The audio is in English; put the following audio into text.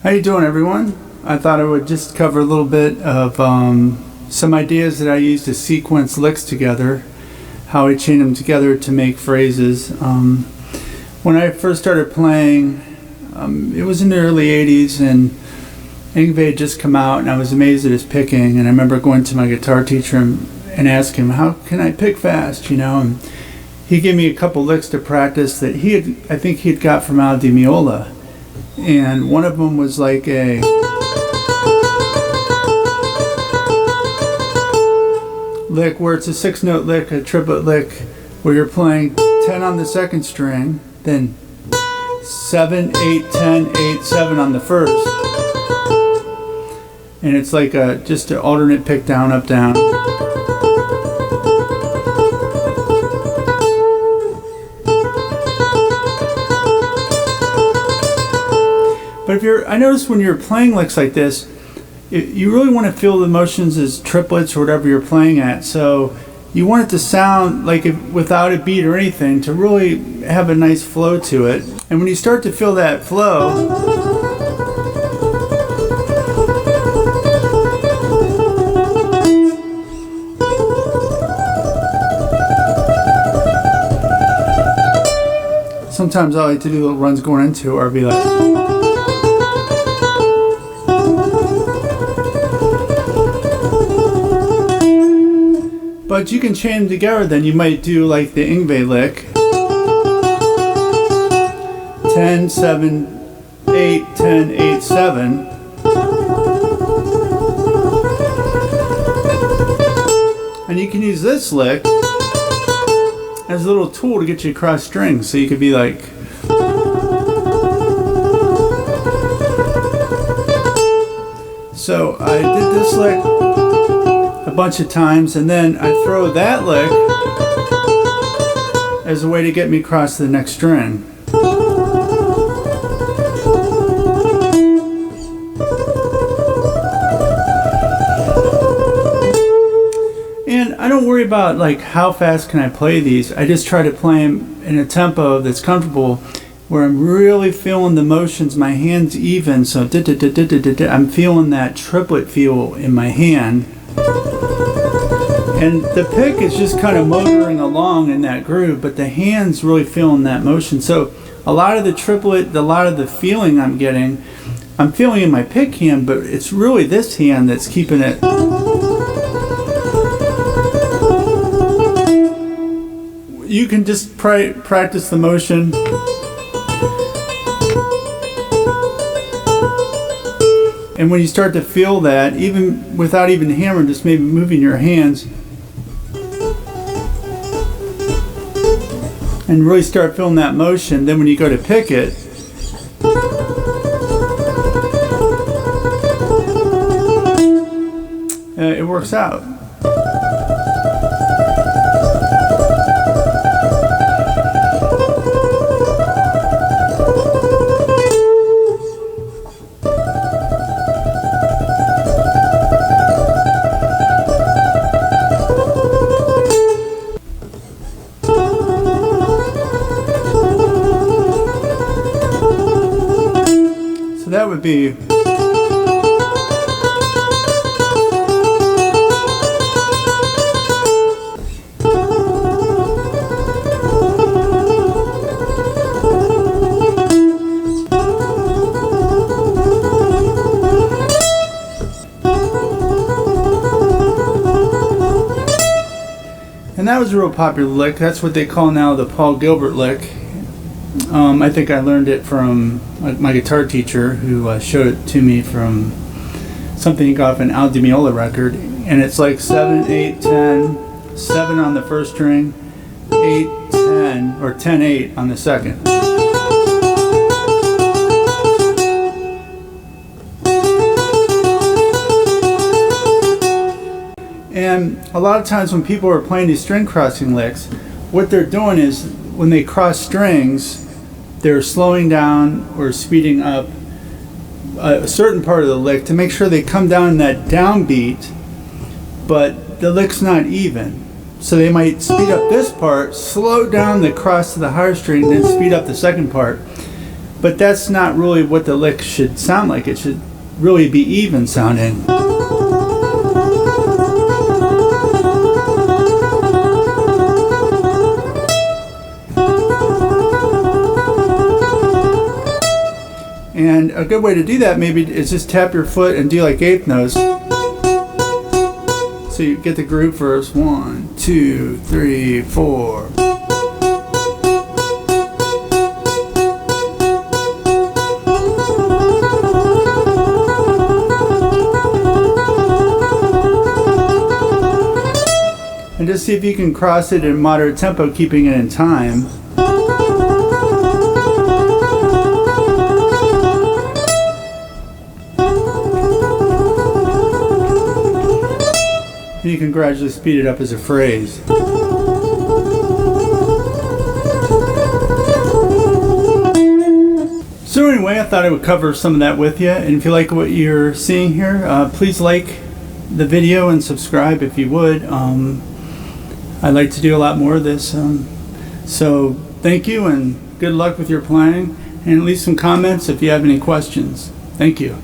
How you doing, everyone? I thought I would just cover a little bit of some ideas that I use to sequence licks together, how I chain them together to make phrases. When I first started playing, it was in the early 80s, and Yngwie had just come out, and I was amazed at his picking. And I remember going to my guitar teacher and asking him, how can I pick fast, you know? And he gave me a couple licks to practice that I think he had got from out of the Meola. And one of them was like a lick where it's a 6-note lick, a triplet lick, where you're playing 10 on the second string, then 7, 8, 10, 8, 7 on the first. And it's like just an alternate pick down, up, down. But I notice when you're playing licks like this, you really want to feel the motions as triplets or whatever you're playing at. So you want it to sound like without a beat or anything, to really have a nice flow to it. And when you start to feel that flow, sometimes I like to do little runs going into or be like, but you can chain them together. Then you might do like the Yngwie lick, 10, 7, 8, 10, 8, 7. And you can use this lick as a little tool to get you across strings. So you could be like, so I did this lick a bunch of times, and then I throw that lick as a way to get me across to the next string. And I don't worry about like how fast can I play these. I just try to play them in a tempo that's comfortable, where I'm really feeling the motions, my hands even, so I'm feeling that triplet feel in my hand. And the pick is just kind of motoring along in that groove, but the hand's really feeling that motion. So a lot of the triplet, a lot of the feeling I'm getting, I'm feeling in my pick hand, but it's really this hand that's keeping it. You can just practice the motion. And when you start to feel that, even without even hammering, just maybe moving your hands, and really start feeling that motion, then when you go to pick it, it works out. So that would be and that was a real popular lick. That's what they call now the Gilbert lick. I think I learned it from my guitar teacher, who showed it to me from something he got off an Al Di Meola record. And it's like 7, 8, 10, 7 on the first string, 8, 10, or 10, 8 on the second. And a lot of times when people are playing these string crossing licks, what they're doing is when they cross strings, they're slowing down or speeding up a certain part of the lick to make sure they come down in that downbeat, but the lick's not even. So they might speed up this part, slow down the cross to the higher string, and then speed up the second part. But that's not really what the lick should sound like. It should really be even sounding. And a good way to do that maybe is just tap your foot and do like eighth notes. So you get the group first. 1, 2, 3, 4. And just see if you can cross it in moderate tempo, keeping it in time. And you can gradually speed it up as a phrase. So anyway, I thought I would cover some of that with you. And if you like what you're seeing here, please like the video and subscribe if you would. I'd like to do a lot more of this. So thank you and good luck with your playing. And leave some comments if you have any questions. Thank you.